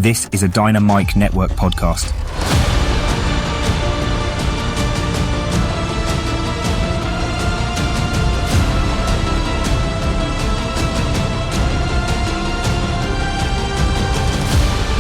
This is a Dynamite Network podcast.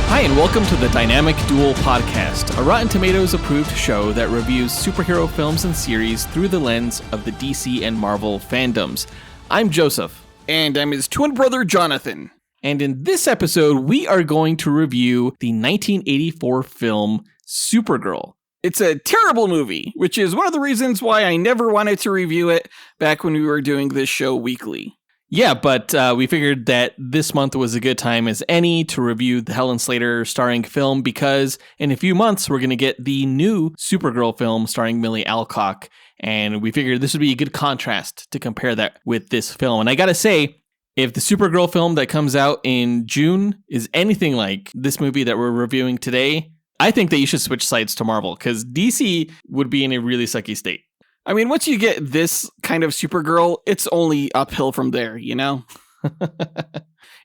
Hi, and welcome to the Dynamic Duel podcast, a Rotten Tomatoes approved show that reviews superhero films and series through the lens of the DC and Marvel fandoms. I'm Joseph. And I'm his twin brother, Jonathan. And in this episode, we are going to review the 1984 film Supergirl. It's a terrible movie, which is one of the reasons why I never wanted to review it back when we were doing this show weekly. Yeah, but we figured that this month was a good time as any to review the Helen Slater starring film because in a few months we're going to get the new Supergirl film starring Millie Alcock, and we figured this would be a good contrast to compare that with this film. And I gotta say, if the Supergirl film that comes out in June is anything like this movie that we're reviewing today, I think that you should switch sides to Marvel because DC would be in a really sucky state. I mean, once you get this kind of Supergirl, it's only uphill from there, you know?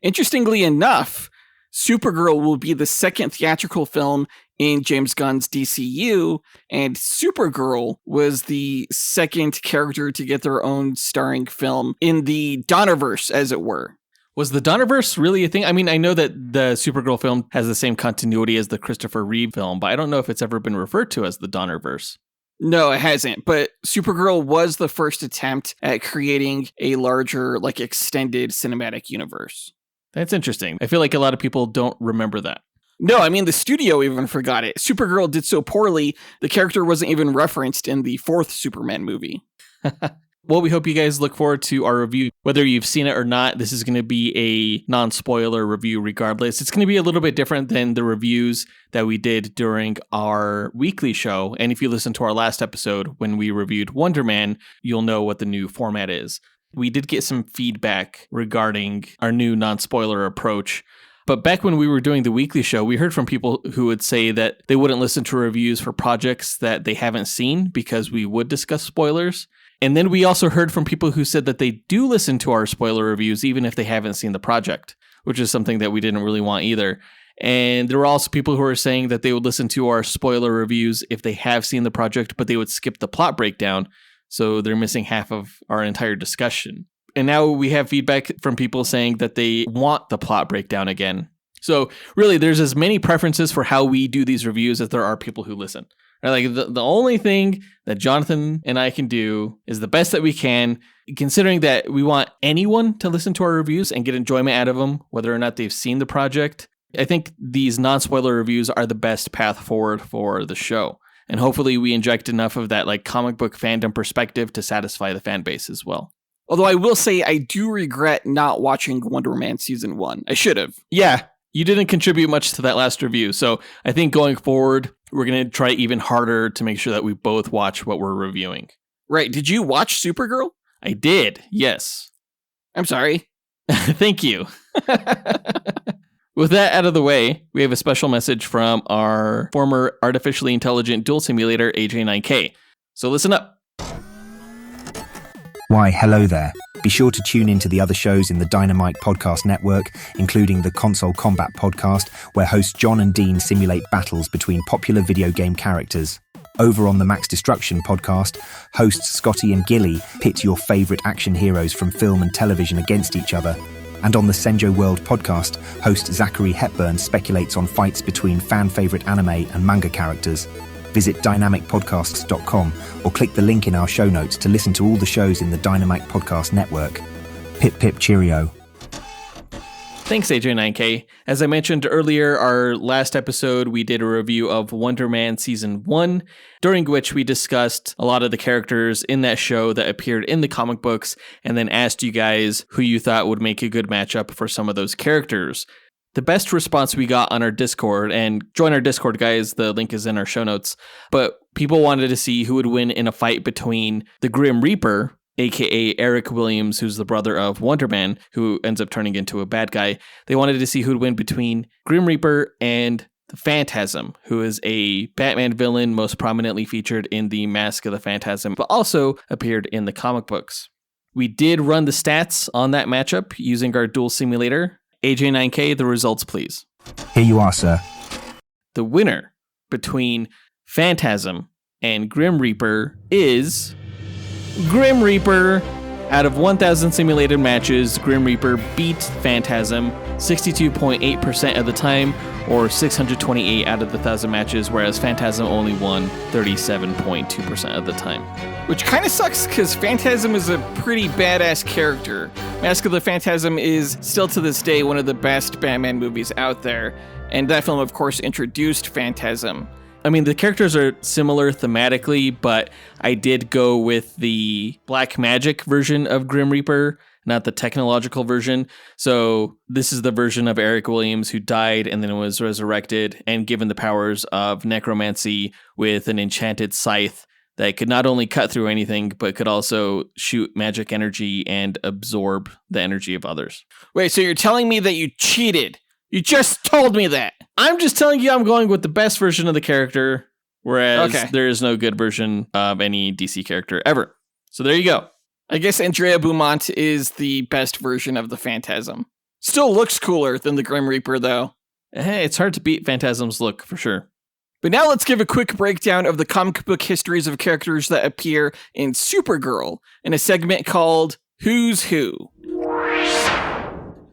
Interestingly enough, Supergirl will be the second theatrical film in James Gunn's DCU, and Supergirl was the second character to get their own starring film in the Donnerverse, as it were. Was the Donnerverse really a thing? I mean, I know that the Supergirl film has the same continuity as the Christopher Reeve film, but I don't know if it's ever been referred to as the Donnerverse. No, it hasn't, but Supergirl was the first attempt at creating a larger, extended cinematic universe. That's interesting. I feel like a lot of people don't remember that. No, I mean, the studio even forgot it. Supergirl did so poorly, the character wasn't even referenced in the fourth Superman movie. Well, we hope you guys look forward to our review. Whether you've seen it or not, this is going to be a non-spoiler review regardless. It's going to be a little bit different than the reviews that we did during our weekly show. And if you listen to our last episode when we reviewed Wonder Man, you'll know what the new format is. We did get some feedback regarding our new non-spoiler approach. But back when we were doing the weekly show, we heard from people who would say that they wouldn't listen to reviews for projects that they haven't seen because we would discuss spoilers. And then we also heard from people who said that they do listen to our spoiler reviews even if they haven't seen the project, which is something that we didn't really want either. And there were also people who were saying that they would listen to our spoiler reviews if they have seen the project, but they would skip the plot breakdown. So they're missing half of our entire discussion. And now we have feedback from people saying that they want the plot breakdown again. So really, there's as many preferences for how we do these reviews as there are people who listen. Right? Like the only thing that Jonathan and I can do is the best that we can, considering that we want anyone to listen to our reviews and get enjoyment out of them, whether or not they've seen the project. I think these non-spoiler reviews are the best path forward for the show. And hopefully we inject enough of that comic book fandom perspective to satisfy the fan base as well. Although I will say I do regret not watching Wonder Man Season 1. I should have. Yeah, you didn't contribute much to that last review. So I think going forward, we're going to try even harder to make sure that we both watch what we're reviewing. Right. Did you watch Supergirl? I did. Yes. I'm sorry. Thank you. With that out of the way, we have a special message from our former artificially intelligent duel simulator, AJ9K. So listen up. Why, hello there. Be sure to tune into the other shows in the Dynamite Podcast Network, including the Console Combat Podcast, where hosts John and Dean simulate battles between popular video game characters. Over on the Max Destruction Podcast, hosts Scotty and Gilly pit your favourite action heroes from film and television against each other. And on the Senjo World Podcast, host Zachary Hepburn speculates on fights between fan-favourite anime and manga characters. Visit dynamicpodcasts.com or click the link in our show notes to listen to all the shows in the Dynamite Podcast Network. Pip pip cheerio. Thanks, AJ9K. As I mentioned earlier, our last episode, we did a review of Wonder Man Season 1, during which we discussed a lot of the characters in that show that appeared in the comic books, and then asked you guys who you thought would make a good matchup for some of those characters. The best response we got on our Discord, and join our Discord, guys, the link is in our show notes, but people wanted to see who would win in a fight between the Grim Reaper, aka Eric Williams, who's the brother of Wonder Man, who ends up turning into a bad guy. They wanted to see who would win between Grim Reaper and the Phantasm, who is a Batman villain most prominently featured in the Mask of the Phantasm, but also appeared in the comic books. We did run the stats on that matchup using our duel simulator. AJ9K, the results, please. Here you are, sir. The winner between Phantasm and Grim Reaper is Grim Reaper. Out of 1,000 simulated matches, Grim Reaper beat Phantasm 62.8% of the time, or 628 out of the 1,000 matches, whereas Phantasm only won 37.2% of the time. Which kind of sucks because Phantasm is a pretty badass character. Mask of the Phantasm is still to this day one of the best Batman movies out there, and that film, of course, introduced Phantasm. I mean, the characters are similar thematically, but I did go with the black magic version of Grim Reaper, not the technological version. So this is the version of Eric Williams who died and then was resurrected and given the powers of necromancy with an enchanted scythe that could not only cut through anything, but could also shoot magic energy and absorb the energy of others. Wait, so you're telling me that you cheated? You just told me that. I'm just telling you I'm going with the best version of the character, whereas there is no good version of any DC character ever. So there you go. I guess Andrea Beaumont is the best version of the Phantasm. Still looks cooler than the Grim Reaper, though. Hey, it's hard to beat Phantasm's look, for sure. But now let's give a quick breakdown of the comic book histories of characters that appear in Supergirl in a segment called Who's Who.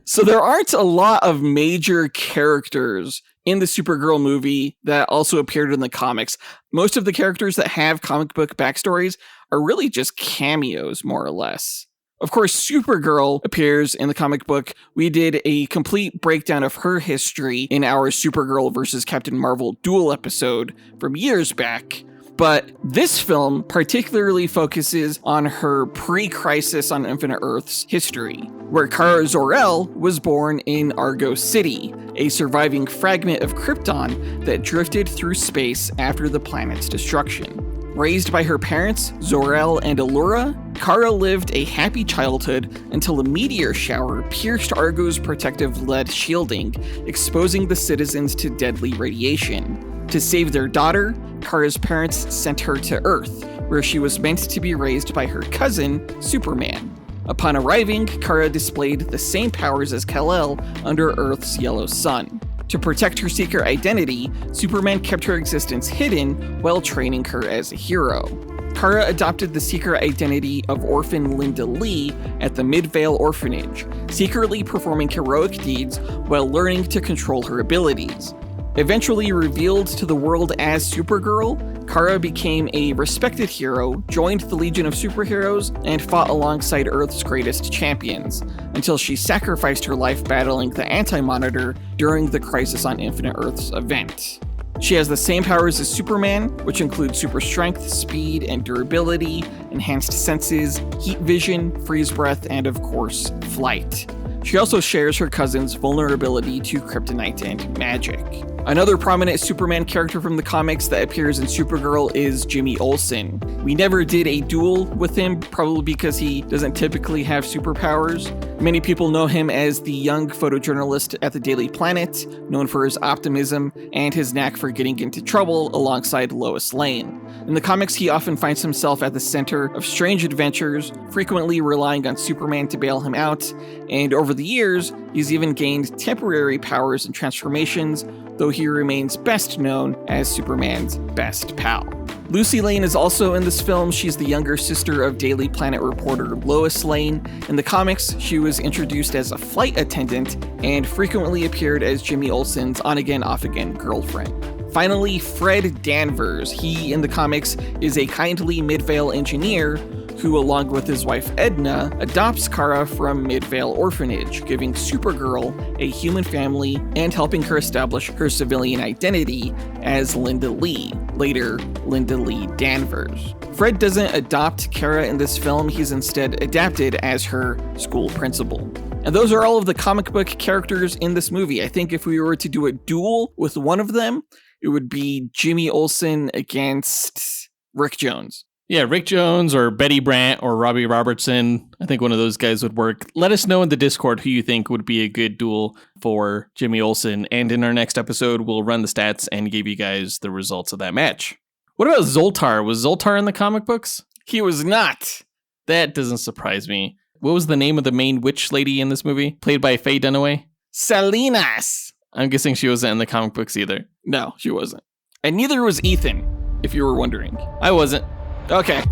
So there aren't a lot of major characters in the Supergirl movie that also appeared in the comics. Most of the characters that have comic book backstories are really just cameos, more or less. Of course, Supergirl appears in the comic book. We did a complete breakdown of her history in our Supergirl versus Captain Marvel Duel episode from years back. But this film particularly focuses on her pre-Crisis on Infinite Earths history, where Kara Zor-El was born in Argo City, a surviving fragment of Krypton that drifted through space after the planet's destruction. Raised by her parents, Zor-El and Allura, Kara lived a happy childhood until a meteor shower pierced Argo's protective lead shielding, exposing the citizens to deadly radiation. To save their daughter, Kara's parents sent her to Earth, where she was meant to be raised by her cousin, Superman. Upon arriving, Kara displayed the same powers as Kal-El under Earth's yellow sun. To protect her secret identity, Superman kept her existence hidden while training her as a hero. Kara adopted the secret identity of orphan Linda Lee at the Midvale Orphanage, secretly performing heroic deeds while learning to control her abilities. Eventually revealed to the world as Supergirl, Kara became a respected hero, joined the Legion of Superheroes, and fought alongside Earth's greatest champions, until she sacrificed her life battling the Anti-Monitor during the Crisis on Infinite Earths event. She has the same powers as Superman, which include super strength, speed, and durability, enhanced senses, heat vision, freeze breath, and of course, flight. She also shares her cousin's vulnerability to kryptonite and magic. Another prominent Superman character from the comics that appears in Supergirl is Jimmy Olsen. We never did a duel with him, probably because he doesn't typically have superpowers. Many people know him as the young photojournalist at the Daily Planet, known for his optimism and his knack for getting into trouble alongside Lois Lane. In the comics, he often finds himself at the center of strange adventures, frequently relying on Superman to bail him out, and over the years, he's even gained temporary powers and transformations, though he remains best known as Superman's best pal. Lucy Lane is also in this film. She's the younger sister of Daily Planet reporter Lois Lane. In the comics, she was introduced as a flight attendant and frequently appeared as Jimmy Olsen's on-again, off-again girlfriend. Finally, Fred Danvers. He, in the comics, is a kindly Midvale engineer who, along with his wife Edna, adopts Kara from Midvale Orphanage, giving Supergirl a human family and helping her establish her civilian identity as Linda Lee, later Linda Lee Danvers. Fred doesn't adopt Kara in this film, he's instead adapted as her school principal. And those are all of the comic book characters in this movie. I think if we were to do a duel with one of them, it would be Jimmy Olsen against Rick Jones. Yeah, Rick Jones or Betty Brant or Robbie Robertson. I think one of those guys would work. Let us know in the Discord who you think would be a good duel for Jimmy Olsen. And in our next episode, we'll run the stats and give you guys the results of that match. What about Zoltar? Was Zoltar in the comic books? He was not. That doesn't surprise me. What was the name of the main witch lady in this movie? Played by Faye Dunaway? Salinas. I'm guessing she wasn't in the comic books either. No, she wasn't. And neither was Ethan, if you were wondering. I wasn't. Okay.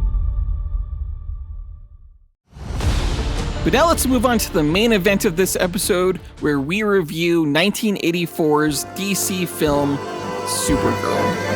But now let's move on to the main event of this episode, where we review 1984's DC film, Supergirl.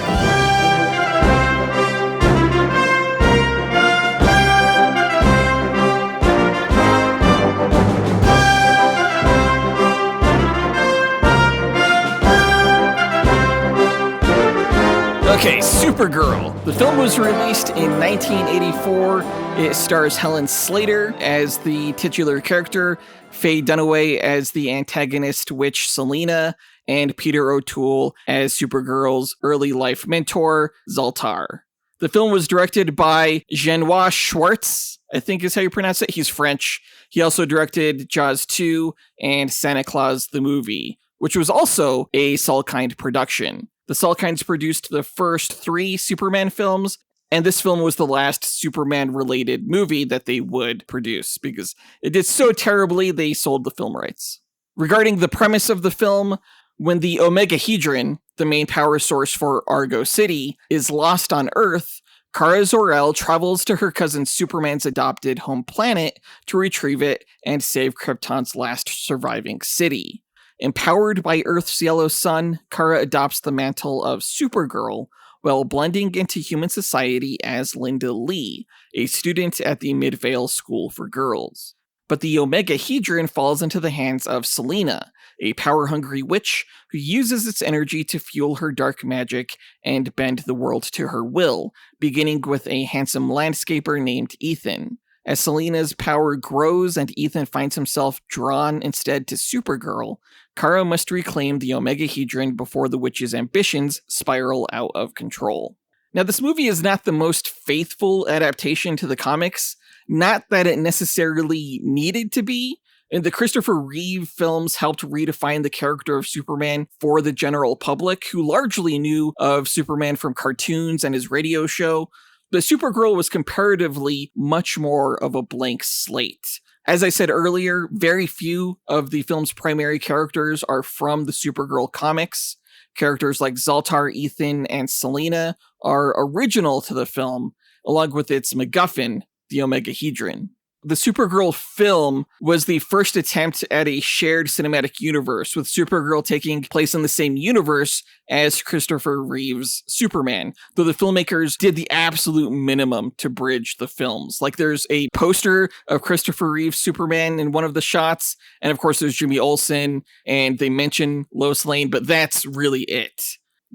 Okay, Supergirl. The film was released in 1984. It stars Helen Slater as the titular character, Faye Dunaway as the antagonist witch Selina, and Peter O'Toole as Supergirl's early life mentor, Zoltar. The film was directed by Genoa Schwartz, I think is how you pronounce it. He's French. He also directed Jaws 2 and Santa Claus the Movie, which was also a Salkind production. The Salkinds produced the first 3 Superman films, and this film was the last Superman-related movie that they would produce, because it did so terribly they sold the film rights. Regarding the premise of the film, when the Omegahedron, the main power source for Argo City, is lost on Earth, Kara Zor-El travels to her cousin Superman's adopted home planet to retrieve it and save Krypton's last surviving city. Empowered by Earth's yellow sun, Kara adopts the mantle of Supergirl while blending into human society as Linda Lee, a student at the Midvale School for Girls. But the Omegahedron falls into the hands of Selina, a power-hungry witch who uses its energy to fuel her dark magic and bend the world to her will, beginning with a handsome landscaper named Ethan. As Selina's power grows and Ethan finds himself drawn instead to Supergirl, Kara must reclaim the Omegahedron before the witch's ambitions spiral out of control. Now, this movie is not the most faithful adaptation to the comics, not that it necessarily needed to be, and the Christopher Reeve films helped redefine the character of Superman for the general public, who largely knew of Superman from cartoons and his radio show. But Supergirl was comparatively much more of a blank slate. As I said earlier, very few of the film's primary characters are from the Supergirl comics. Characters like Zoltar, Ethan, and Selina are original to the film, along with its MacGuffin, the Omegahedron. The Supergirl film was the first attempt at a shared cinematic universe, with Supergirl taking place in the same universe as Christopher Reeve's Superman, though the filmmakers did the absolute minimum to bridge the films. Like, there's a poster of Christopher Reeve's Superman in one of the shots, and of course there's Jimmy Olsen, and they mention Lois Lane, but that's really it.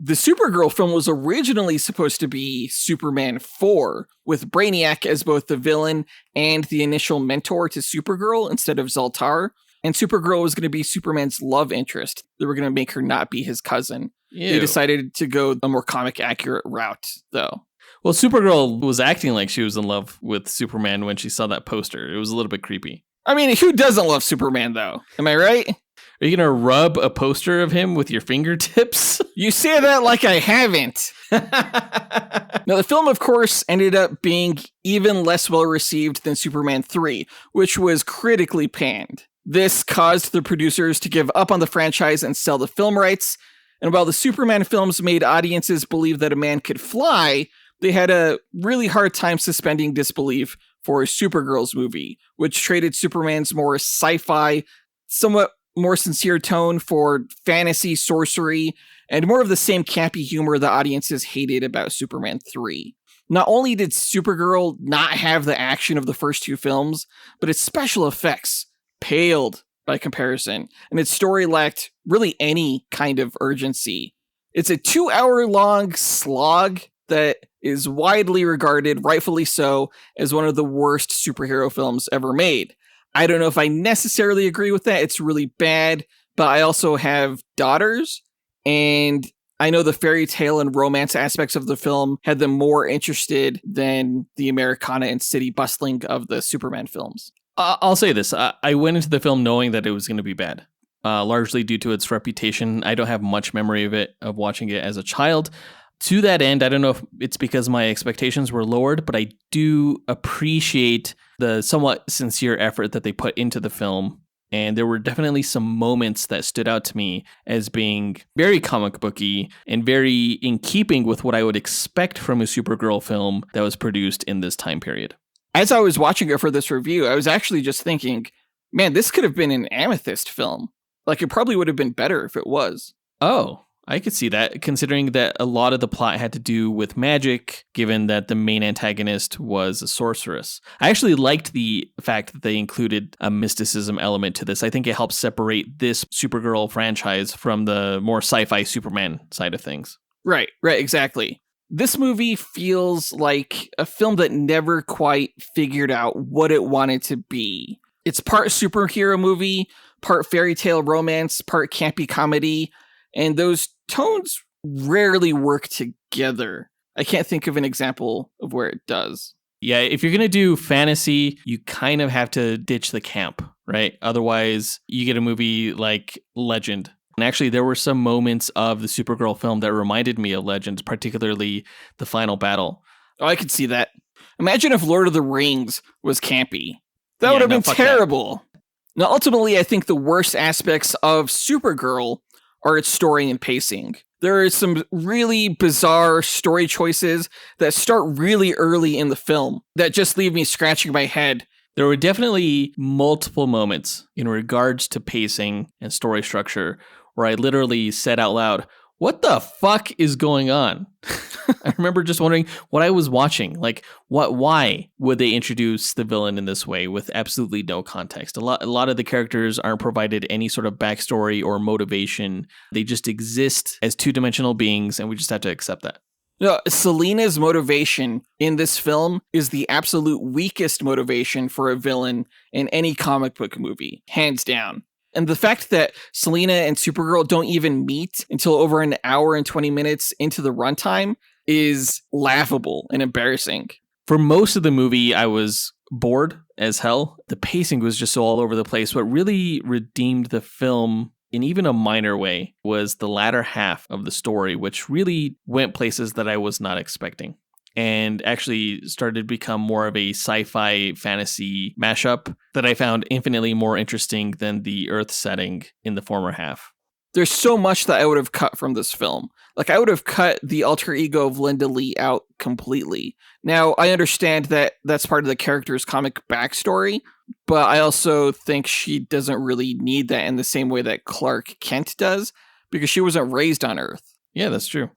The Supergirl film was originally supposed to be Superman 4, with Brainiac as both the villain and the initial mentor to Supergirl instead of Zoltar, and Supergirl was going to be Superman's love interest. They were going to make her not be his cousin. Ew. They decided to go a more comic-accurate route, though. Well, Supergirl was acting like she was in love with Superman when she saw that poster. It was a little bit creepy. I mean, who doesn't love Superman, though? Am I right? Are you going to rub a poster of him with your fingertips? You say that like I haven't. Now, the film, of course, ended up being even less well received than Superman 3, which was critically panned. This caused the producers to give up on the franchise and sell the film rights. And while the Superman films made audiences believe that a man could fly, they had a really hard time suspending disbelief for Supergirl's movie, which traded Superman's more sci-fi, somewhat more sincere tone for fantasy, sorcery, and more of the same campy humor the audiences hated about Superman 3. Not only did Supergirl not have the action of the first 2 films, but its special effects paled by comparison, and its story lacked really any kind of urgency. It's a 2-hour-long slog that is widely regarded, rightfully so, as one of the worst superhero films ever made. I don't know if I necessarily agree with that. It's really bad, but I also have daughters, and I know the fairy tale and romance aspects of the film had them more interested than the Americana and city bustling of the Superman films. I'll say this. I went into the film knowing that it was going to be bad, largely due to its reputation. I don't have much memory of watching it as a child. To that end, I don't know if it's because my expectations were lowered, but I do appreciate the somewhat sincere effort that they put into the film. And there were definitely some moments that stood out to me as being very comic booky and very in keeping with what I would expect from a Supergirl film that was produced in this time period. As I was watching it for this review, I was actually just thinking, man, this could have been an Amethyst film. Like, it probably would have been better if it was. Oh, I could see that, considering that a lot of the plot had to do with magic, given that the main antagonist was a sorceress. I actually liked the fact that they included a mysticism element to this. I think it helps separate this Supergirl franchise from the more sci-fi Superman side of things. Right, exactly. This movie feels like a film that never quite figured out what it wanted to be. It's part superhero movie, part fairy tale romance, part campy comedy, and those tones rarely work together. I can't think of an example of where it does. Yeah, if you're going to do fantasy, you kind of have to ditch the camp, right? Otherwise, you get a movie like Legend. And actually, there were some moments of the Supergirl film that reminded me of Legend, particularly the final battle. Oh, I could see that. Imagine if Lord of the Rings was campy. That would have been terrible. Now, ultimately, I think the worst aspects of Supergirl are its story and pacing. There are some really bizarre story choices that start really early in the film that just leave me scratching my head. There were definitely multiple moments in regards to pacing and story structure where I literally said out loud, what the fuck is going on? I remember just wondering what I was watching. Like, why would they introduce the villain in this way with absolutely no context? A lot of the characters aren't provided any sort of backstory or motivation. They just exist as two-dimensional beings, and we just have to accept that. No, Selina's motivation in this film is the absolute weakest motivation for a villain in any comic book movie, hands down. And the fact that Selina and Supergirl don't even meet until over an hour and 20 minutes into the runtime is laughable and embarrassing. For most of the movie, I was bored as hell. The pacing was just so all over the place. What really redeemed the film in even a minor way was the latter half of the story, which really went places that I was not expecting and actually started to become more of a sci-fi fantasy mashup that I found infinitely more interesting than the Earth setting in the former half. There's so much that I would have cut from this film. Like, I would have cut the alter ego of Linda Lee out completely. Now, I understand that that's part of the character's comic backstory, but I also think she doesn't really need that in the same way that Clark Kent does, because she wasn't raised on Earth. Yeah, that's true.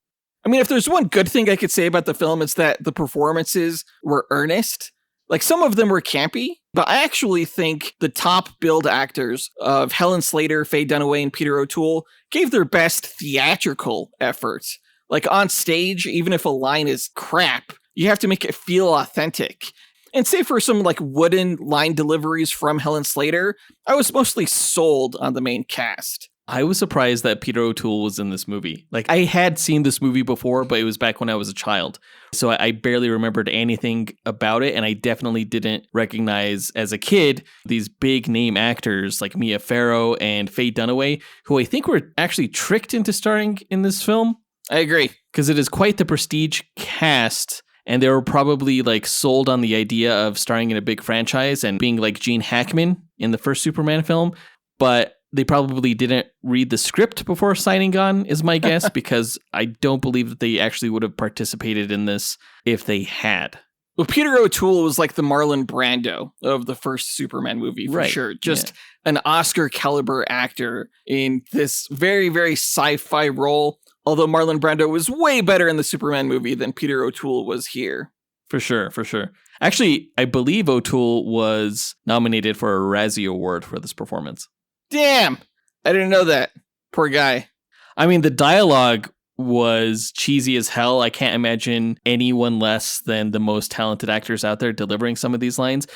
I mean, if there's one good thing I could say about the film, it's that the performances were earnest. Like, some of them were campy, but I actually think the top billed actors of Helen Slater, Faye Dunaway, and Peter O'Toole gave their best theatrical effort. Like, on stage, even if a line is crap, you have to make it feel authentic. And save for some, like, wooden line deliveries from Helen Slater, I was mostly sold on the main cast. I was surprised that Peter O'Toole was in this movie. Like, I had seen this movie before, but it was back when I was a child. So I barely remembered anything about it. And I definitely didn't recognize as a kid these big name actors like Mia Farrow and Faye Dunaway, who I think were actually tricked into starring in this film. I agree. Because it is quite the prestige cast. And they were probably like sold on the idea of starring in a big franchise and being like Gene Hackman in the first Superman film. But they probably didn't read the script before signing on, is my guess, because I don't believe that they actually would have participated in this if they had. Well, Peter O'Toole was like the Marlon Brando of the first Superman movie, for sure. Just an Oscar caliber actor in this very, very sci-fi role. Although Marlon Brando was way better in the Superman movie than Peter O'Toole was here. For sure, for sure. Actually, I believe O'Toole was nominated for a Razzie Award for this performance. Damn! I didn't know that. Poor guy. I mean, the dialogue was cheesy as hell. I can't imagine anyone less than the most talented actors out there delivering some of these lines.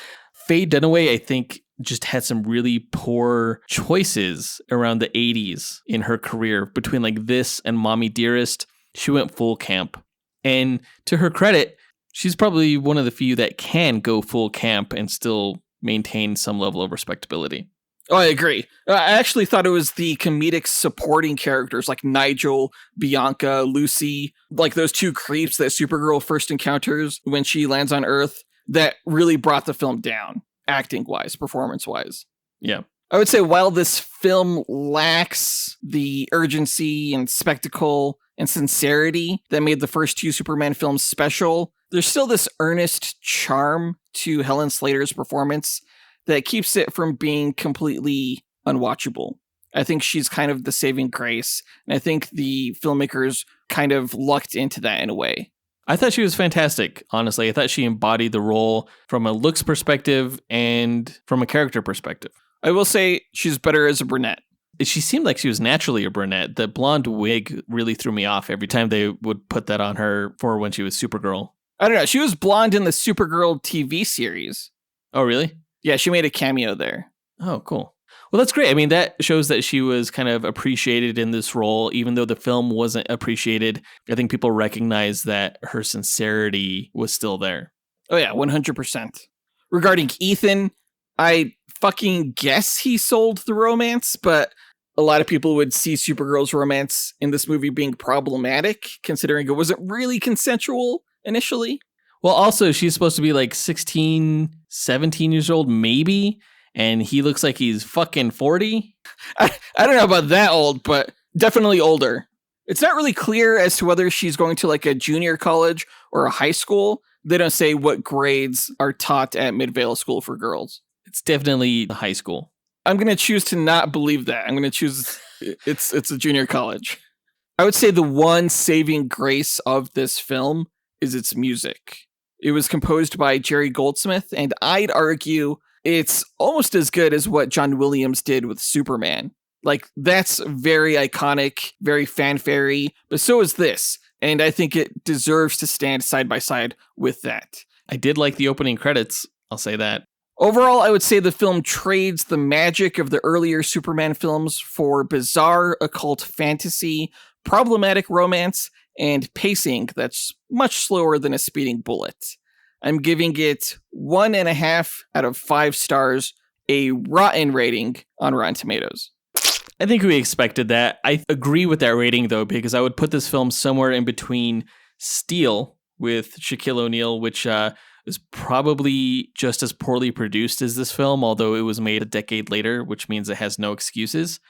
Faye Dunaway, I think, just had some really poor choices around the 80s in her career. Between like this and Mommy Dearest, she went full camp. And to her credit, she's probably one of the few that can go full camp and still maintain some level of respectability. Oh, I agree. I actually thought it was the comedic supporting characters like Nigel, Bianca, Lucy, like those two creeps that Supergirl first encounters when she lands on Earth that really brought the film down, acting-wise, performance-wise. Yeah. I would say while this film lacks the urgency and spectacle and sincerity that made the first two Superman films special, there's still this earnest charm to Helen Slater's performance that keeps it from being completely unwatchable. I think she's kind of the saving grace, and I think the filmmakers kind of lucked into that in a way. I thought she was fantastic, honestly. I thought she embodied the role from a looks perspective and from a character perspective. I will say she's better as a brunette. She seemed like she was naturally a brunette. The blonde wig really threw me off every time they would put that on her for when she was Supergirl. I don't know. She was blonde in the Supergirl TV series. Oh, really? Yeah, she made a cameo there. Oh, cool. Well, that's great. I mean, that shows that she was kind of appreciated in this role, even though the film wasn't appreciated. I think people recognize that her sincerity was still there. Oh, yeah, 100%. Regarding Ethan, I fucking guess he sold the romance, but a lot of people would see Supergirl's romance in this movie being problematic, considering it wasn't really consensual initially. Well, also, she's supposed to be like 16, 17 years old, maybe, and he looks like he's fucking 40. I don't know about that old, but definitely older. It's not really clear as to whether she's going to like a junior college or a high school. They don't say what grades are taught at Midvale School for Girls. It's definitely high school. I'm going to choose to not believe that. I'm going to choose it's a junior college. I would say the one saving grace of this film is its music. It was composed by Jerry Goldsmith, and I'd argue it's almost as good as what John Williams did with Superman. Like, that's very iconic, very fanfare-y, but so is this, and I think it deserves to stand side by side with that. I did like the opening credits, I'll say that. Overall, I would say the film trades the magic of the earlier Superman films for bizarre occult fantasy, problematic romance, and pacing that's much slower than a speeding bullet. I'm giving it 1.5 out of 5 stars, a rotten rating on Rotten Tomatoes. I think we expected that. I agree with that rating, though, because I would put this film somewhere in between Steel with Shaquille O'Neal, which is probably just as poorly produced as this film, although it was made a decade later, which means it has no excuses.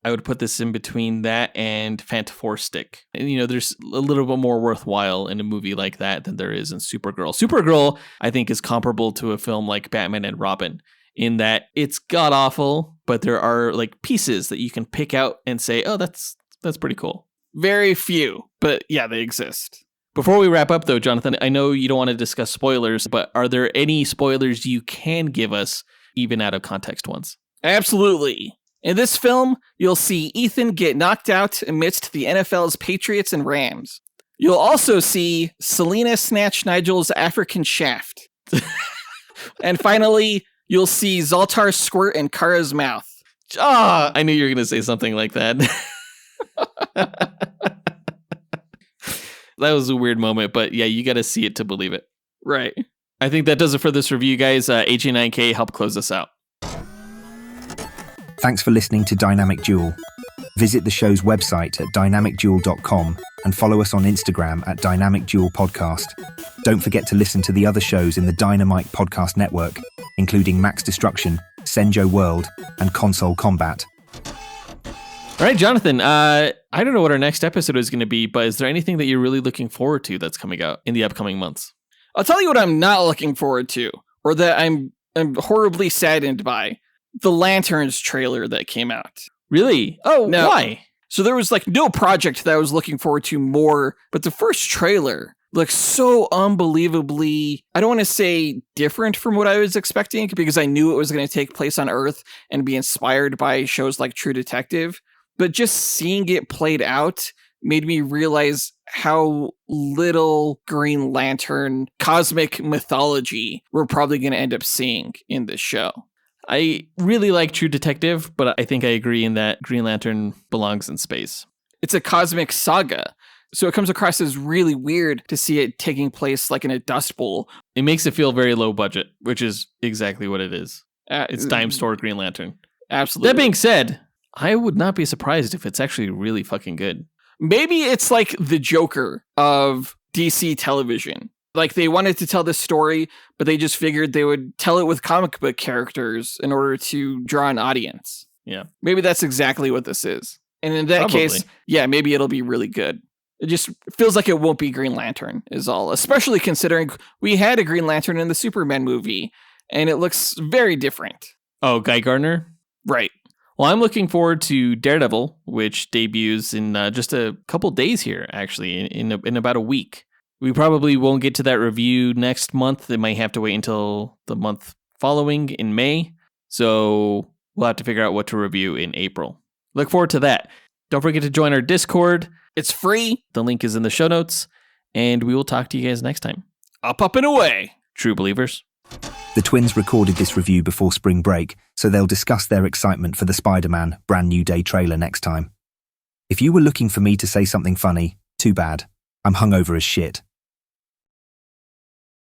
I would put this in between that and Fantafour-Stick. And, you know, there's a little bit more worthwhile in a movie like that than there is in Supergirl. Supergirl, I think, is comparable to a film like Batman and Robin in that it's god-awful, but there are like pieces that you can pick out and say, oh, that's pretty cool. Very few, but yeah, they exist. Before we wrap up, though, Jonathan, I know you don't want to discuss spoilers, but are there any spoilers you can give us, even out of context ones? Absolutely. In this film, you'll see Ethan get knocked out amidst the NFL's Patriots and Rams. You'll also see Selena snatch Nigel's African shaft. And finally, you'll see Zoltar squirt in Kara's mouth. I knew you were going to say something like that. That was a weird moment, but yeah, you got to see it to believe it. Right. I think that does it for this review, guys. AJ9K, help close us out. Thanks for listening to Dynamic Duel. Visit the show's website at dynamicduel.com and follow us on Instagram at Dynamic Duel Podcast. Don't forget to listen to the other shows in the Dynamite Podcast Network, including Max Destruction, Senjo World, and Console Combat. All right, Jonathan, I don't know what our next episode is going to be, but is there anything that you're really looking forward to that's coming out in the upcoming months? I'll tell you what I'm not looking forward to, or that I'm horribly saddened by. The Lanterns trailer that came out. Really? Oh, no. Why? So there was like no project that I was looking forward to more, but the first trailer looks so unbelievably, I don't want to say different from what I was expecting, because I knew it was going to take place on Earth and be inspired by shows like True Detective. But just seeing it played out made me realize how little Green Lantern cosmic mythology we're probably going to end up seeing in this show. I really like True Detective, but I think I agree in that Green Lantern belongs in space. It's a cosmic saga, so it comes across as really weird to see it taking place like in a Dust Bowl. It makes it feel very low budget, which is exactly what it is. It's dime store Green Lantern. Absolutely. That being said, I would not be surprised if it's actually really fucking good. Maybe it's like the Joker of DC television. Like, they wanted to tell this story, but they just figured they would tell it with comic book characters in order to draw an audience. Yeah. Maybe that's exactly what this is. And in that Probably. case, yeah, maybe it'll be really good. It just feels like it won't be Green Lantern is all, especially considering we had a Green Lantern in the Superman movie, and it looks very different. Oh, Guy Gardner? Right. Well, I'm looking forward to Daredevil, which debuts in just a couple days here, actually, in about a week. We probably won't get to that review next month. It might have to wait until the month following in May. So we'll have to figure out what to review in April. Look forward to that. Don't forget to join our Discord. It's free. The link is in the show notes. And we will talk to you guys next time. Up and away. True believers. The twins recorded this review before spring break, so they'll discuss their excitement for the Spider-Man Brand New Day trailer next time. If you were looking for me to say something funny, too bad. I'm hungover as shit.